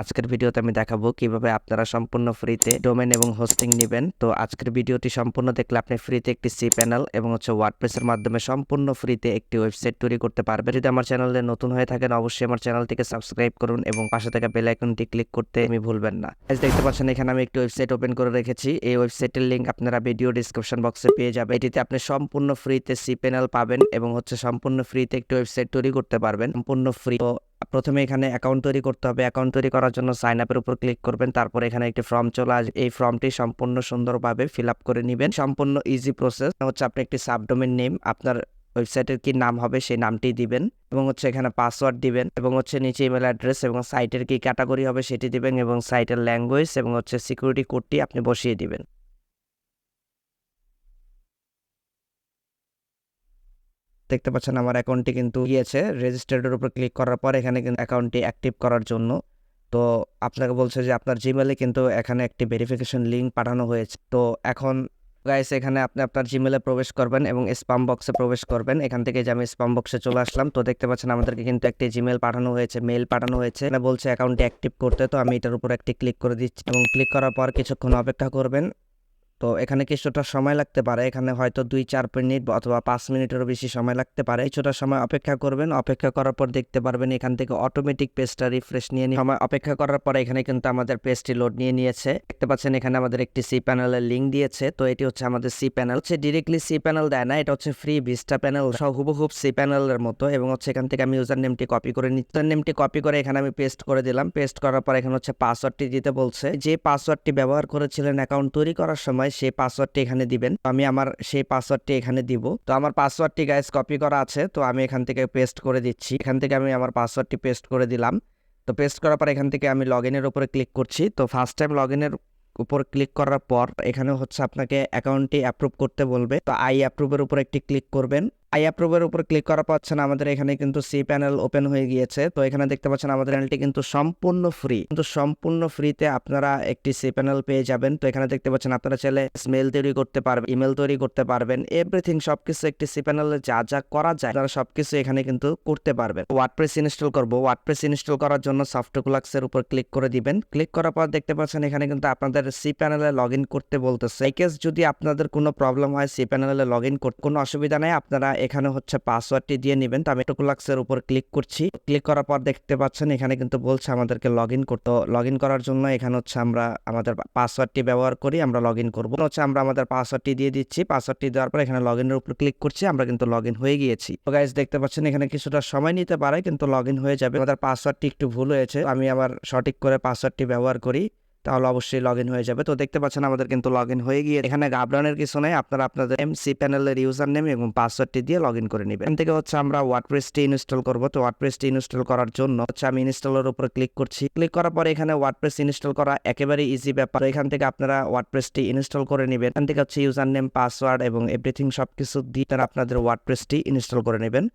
আজকের ভিডিওতে আমি দেখাবো কিভাবে আপনারা সম্পূর্ণ ফ্রিতে ডোমেন এবং হোস্টিং নেবেন। তো আজকের ভিডিওটি সম্পূর্ণ দেখলে আপনি ফ্রিতে একটি সি প্যানেল এবং ওয়ার্ডপ্রেসের মাধ্যমে সম্পূর্ণ ফ্রিতে একটি ওয়েবসাইট তৈরি করতে পারবেন। যদি আমার চ্যানেলে নতুন হয়ে থাকেন অবশ্যই আমার চ্যানেলটিকে সাবস্ক্রাইব করুন এবং পাশে থাকা বেল আইকনটি ক্লিক করতে আমি ভুলবেন না। আজ দেখতে পাচ্ছেন এখানে আমি একটি ওয়েবসাইট ওপেন করে রেখেছি। এই ওয়েবসাইটের লিংক আপনারা ভিডিও ডিসক্রিপশন বক্সে পেয়ে যাবেন। এটিতে আপনি সম্পূর্ণ ফ্রিতে সি প্যানেল পাবেন এবং সম্পূর্ণ ফ্রিতে একটি ওয়েবসাইট তৈরি করতে পারবেন, সম্পূর্ণ ফ্রি। প্রথমে এখানে অ্যাকাউন্ট তৈরি করতে হবে। অ্যাকাউন্ট তৈরি করার জন্য সাইন আপের উপর ক্লিক করবেন। তারপর এখানে একটি ফর্ম চলে আসবে। এই ফর্মটি সম্পূর্ণ সুন্দরভাবে ফিল আপ করে নেবেন। সম্পূর্ণ ইজি প্রসেস। আপনি একটি সাবডোমেন নেম, আপনার ওয়েবসাইটের কি নাম হবে সেই নামটি দিবেন এবং এখানে পাসওয়ার্ড দিবেন এবং নিচে ইমেল অ্যাড্রেস এবং সাইটের কি ক্যাটাগরি হবে সেটি দিবেন এবং সাইটের ল্যাঙ্গুয়েজ এবং সিকিউরিটি কোডটি আপনি বসিয়ে দিবেন। দেখতে পাচ্ছেন আমার অ্যাকাউন্টটি কিন্তু গিয়েছে। রেজিস্টার্ডের উপর ক্লিক করার পর এখানে কিন্তু অ্যাকাউন্টটি অ্যাক্টিভ করার জন্য তো আপনাকে বলছে যে আপনার জিমেলে কিন্তু এখানে একটি ভেরিফিকেশন লিঙ্ক পাঠানো হয়েছে। তো এখন গাইস এখানে আপনি আপনার জিমেলে প্রবেশ করবেন এবং স্প্যাম বক্সে প্রবেশ করবেন। এখান থেকে যে আমি স্প্যাম বক্সে চলে আসলাম। তো দেখতে পাচ্ছেন আমাদেরকে কিন্তু একটি জিমেল পাঠানো হয়েছে, মেইল পাঠানো হয়েছে। এখানে বলছে অ্যাকাউন্টটি অ্যাক্টিভ করতে। তো আমি এটার উপর একটি ক্লিক করে দিচ্ছি এবং ক্লিক করার পর কিছুক্ষণ অপেক্ষা করবেন। তো এখানে কিছুটা সময় লাগতে পারে, এখানে হয়তো 2-4 মিনিট অথবা 5 মিনিটেরও বেশি সময় লাগতে পারে। কিছুটা সময় অপেক্ষা করবেন। অপেক্ষা করার পর দেখতে পারবেন এখান থেকে অটোমেটিক পেজটা রিফ্রেশ নিয়ে সময় অপেক্ষা করার পরে এখানে কিন্তু আমাদের পেজটি লোড নিয়ে নিয়েছে। দেখতে পাচ্ছেন এখানে আমাদের একটি সি প্যানেলের লিঙ্ক দিয়েছে। তো এটি আমাদের C panel. Directly C panel দেয় না, এটা ফ্রি ভিস্টা প্যানেল সহ হুবহুব সি প্যানেলের মতো। এবং এখান থেকে আমি ইউজার নেমটি কপি করে নিচ্ছি। ইউজার নেমটি কপি করে এখানে আমি পেস্ট করে দিলাম। পেস্ট করার পর এখানে পাসওয়ার্ডটি দিতে বলছে। যে পাসওয়ার্ডটি ব্যবহার করেছিলেন অ্যাকাউন্ট তৈরি করার সময় সেই পাসওয়ার্ডটি এখানে দিবেন। আমি আমার সেই পাসওয়ার্ডটি এখানে দিব। তো আমার পাসওয়ার্ডটি গাইস কপি করা আছে, তো আমি এখান থেকে পেস্ট করে দিচ্ছি। এখান থেকে আমি আমার পাসওয়ার্ডটি পেস্ট করে দিলাম। তো পেস্ট করার পর এখান থেকে আমি লগইনের উপরে ক্লিক করছি। তো ফার্স্ট টাইম লগইনের উপর ক্লিক করার পর এখানে আপনাকে অ্যাকাউন্টটি অ্যাপ্রুভ করতে বলবে। তো আই অ্যাপ্রুভের উপর একটি ক্লিক করবেন। আই অ্যাপ্রুভের উপর ক্লিক করার পর আমাদের এখানে কিন্তু সি প্যানেল ওপেন হয়ে গিয়েছে। তো এখানে দেখতে পাচ্ছেন আমাদের চ্যানেলটি কিন্তু সম্পূর্ণ ফ্রি, কিন্তু সম্পূর্ণ ফ্রিতে আপনারা একটি সি প্যানেল পেয়ে যাবেন। তো এখানে দেখতে পাচ্ছেন আপনারা চাইলে মেল তৈরি করতে পারবেন, ইমেল তৈরি করতে পারবেন, এভরিথিং সবকিছু একটি সি প্যানেলে যা যা করা যায় আপনারা সবকিছু এখানে কিন্তু করতে পারবেন। ওয়ার্ডপ্রেস ইনস্টল করব। ওয়ার্ডপ্রেস ইনস্টল করার জন্য সফটক্লাক্সের উপর ক্লিক করে দিবেন। ক্লিক করার পর দেখতে পাচ্ছেন এখানে কিন্তু আপনাদের সি প্যানেলে লগ ইন করতে বলতেছে। এই কেস যদি আপনাদের কোনো প্রবলেম হয় সি প্যানেলে লগ ইন করতে কোনো অসুবিধা নেই, আপনারা এখানে পাসওয়ার্ডটি দিয়ে নেবেন। তো আমি টোকুলাক্সের উপর ক্লিক করছি। ক্লিক করার পর দেখতে পাচ্ছেন এখানে কিন্তু বলছে আমাদেরকে লগ ইন করতে। লগ ইন করার জন্য এখানে আমরা আমাদের পাসওয়ার্ডটি ব্যবহার করি, আমরা লগ ইন করবো। আমরা আমাদের পাসওয়ার্ডটি দিয়ে দিচ্ছি। পাসওয়ার্ডটি দেওয়ার পর এখানে লগ ইনের উপর ক্লিক করছি। আমরা কিন্তু লগ ইন হয়ে গিয়েছি। তো গাইস দেখতে পাচ্ছেন এখানে কিছুটা সময় নিতে পারে কিন্তু লগ ইন হয়ে যাবে। আমাদের পাসওয়ার্ডটি একটু ভুল হয়েছে, আমি আবার সঠিক করে পাসওয়ার্ডটি ব্যবহার করি, তাহলে অবশ্যই লগ ইন হয়ে যাবে। তো দেখতে পাচ্ছেন আমাদের কিন্তু লগ ইন হয়ে গিয়ে এখানে ঘাবড়ানোর কিছু নেই। আপনারা আপনাদের সি প্যানেলের ইউজার নেম এবং পাসওয়ার্ডটি দিয়ে লগ ইন করে নেবেন। এখান থেকে আমরা ওয়ার্ডপ্রেসটি ইনস্টল করব। তো ওয়ার্ডপ্রেসটি ইনস্টল করার জন্য আমি ইনস্টলের উপর ক্লিক করছি। ক্লিক করার পরে এখানে ওয়ার্ডপ্রেস ইনস্টল করা একেবারে ইজি ব্যাপার। এখান থেকে আপনারা ওয়ার্ডপ্রেসটি ইনস্টল করে নেবেন। এখান থেকে ইউজার নেম, পাসওয়ার্ড এবং এভরিথিং সবকিছু দিয়ে আপনাদের ওয়ার্ডপ্রেসটি ইনস্টল করে নেবেন।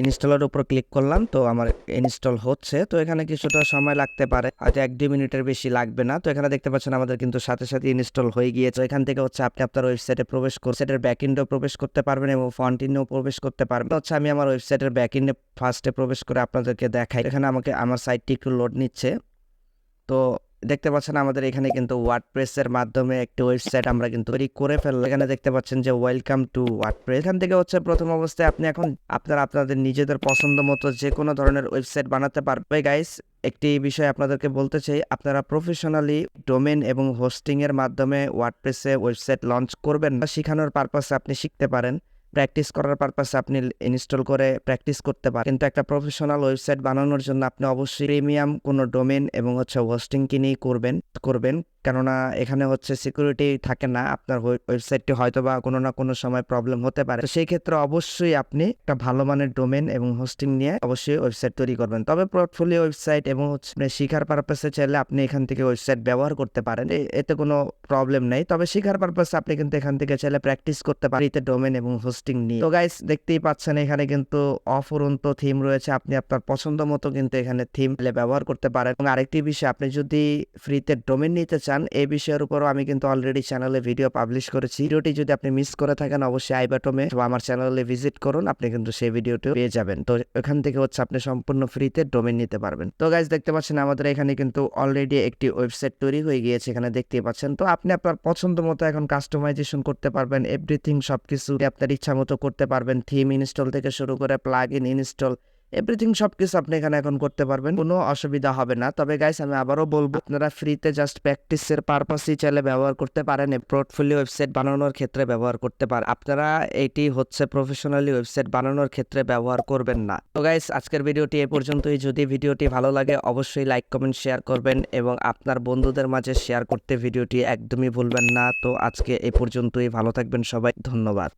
ইনস্টলের উপর ক্লিক করলাম। তো আমার ইনস্টল হচ্ছে। তো এখানে কিছুটা সময় লাগতে পারে, হয়তো 1-2 মিনিটের বেশি লাগবে না। তো এখানে দেখতে পাচ্ছেন আমাদের কিন্তু সাথে সাথে ইনস্টল হয়ে গিয়েছে। এখান থেকে আপনি আপনার ওয়েবসাইটে প্রবেশ করে ওয়েবসাইটের ব্যাকএন্ডেও প্রবেশ করতে পারবেন এবং ফ্রন্ট এন্ডেও প্রবেশ করতে পারবেন। আমি আমার ওয়েবসাইটের ব্যাকএন্ডে ফার্স্টে প্রবেশ করে আপনাদেরকে দেখাই। এখানে আমাকে আমার সাইটটি একটু লোড নিচ্ছে। তো দেখতে পাচ্ছেন আমাদের এখানে কিন্তু ওয়ার্ডপ্রেসের মাধ্যমে একটি ওয়েবসাইট আমরা কিন্তু তৈরি করে ফেললাম। এখানে দেখতে পাচ্ছেন যে ওয়েলকাম টু ওয়ার্ডপ্রেস। এখান থেকে প্রথম অবস্থায় আপনি এখন আপনাদের নিজেদের পছন্দ মতো যে কোনো ধরনের ওয়েবসাইট বানাতে পারবে। গাইস একটি বিষয় আপনাদেরকে বলতে চাই, আপনারা প্রফেশনালি ডোমেন এবং হোস্টিং এর মাধ্যমে ওয়ার্ডপ্রেসে ওয়েবসাইট লঞ্চ করবেন বা শেখানোর পারপাসে আপনি শিখতে পারেন, প্র্যাকটিস করার পারপাসে আপনি ইনস্টল করে প্র্যাকটিস করতে পারেন। কিন্তু একটা প্রফেশনাল ওয়েবসাইট বানানোর জন্য আপনি অবশ্যই প্রিমিয়াম কোনো ডোমেন এবং হোস্টিং কিনেই করবেন কেননা এখানে সিকিউরিটি থাকে না। আপনার ওয়েবসাইটটি হয়তো বা কোনো না কোনো সময় প্রবলেম হতে পারে। তো সেই ক্ষেত্রে অবশ্যই আপনি একটা ভালো মানের ডোমেন এবং হোস্টিং নিয়ে অবশ্যই ওয়েবসাইট তৈরি করবেন। তবে পোর্টফোলিও ওয়েবসাইট এবং শিখার পারপাসে চাইলে আপনি এখান থেকে ওয়েবসাইট ব্যবহার করতে পারেন, এতে কোনো প্রবলেম নেই। তবে শিখার পারপাসে আপনি কিন্তু এখান থেকে চাইলে প্র্যাকটিস করতে পারেন ডোমেন এবং হোস্টিং নিয়ে। তো গাইস দেখতেই পাচ্ছেন এখানে কিন্তু অফুরন্ত থিম রয়েছে। আপনি আপনার পছন্দ মতো কিন্তু এখানে থিম ব্যবহার করতে পারেন। এবং আরেকটি বিষয়, আপনি যদি ফ্রিতে ডোমেন নিতে চান চান এই বিষয়ের উপরও আমি কিন্তু অলরেডি চ্যানেলে ভিডিও পাবলিশ করেছি। ভিডিওটি যদি আপনি মিস করে থাকেন অবশ্যই আই বাটনে আমার চ্যানেলে ভিজিট করুন, আপনি কিন্তু সেই ভিডিওটি পেয়ে যাবেন। তো এখান থেকে হচ্ছে আপনি সম্পূর্ণ ফ্রিতে ডোমেইন নিতে পারবেন। তো গাইস দেখতে পাচ্ছেন আমাদের এখানে কিন্তু অলরেডি একটি ওয়েবসাইট তৈরি হয়ে গিয়েছে, এখানে দেখতেই পাচ্ছেন। তো আপনি আপনার পছন্দ মতো এখন কাস্টমাইজেশন করতে পারবেন, এভরিথিং সবকিছু আপনার ইচ্ছা মতো করতে পারবেন। থিম ইনস্টল থেকে শুরু করে প্লাগ ইন ইনস্টল এভরিথিং সবকিছু আপনি এখানে এখন করতে পারবেন, কোনো অসুবিধা হবে না। তবে গাইস আমি আবারও বলবো আপনারা ফ্রিতে জাস্ট প্র্যাকটিসের পারপাসই চাইলে ব্যবহার করতে পারেন, পোর্টফোলিও ওয়েবসাইট বানানোর ক্ষেত্রে ব্যবহার করতে পারেন। আপনারা এটি হচ্ছে প্রফেশনালি ওয়েবসাইট বানানোর ক্ষেত্রে ব্যবহার করবেন না। তো গাইস আজকের ভিডিওটি এ পর্যন্তই। যদি ভিডিওটি ভালো লাগে অবশ্যই লাইক কমেন্ট শেয়ার করবেন এবং আপনার বন্ধুদের মাঝে শেয়ার করতে ভিডিওটি একদমই ভুলবেন না। তো আজকে এ পর্যন্তই, ভালো থাকবেন সবাই, ধন্যবাদ।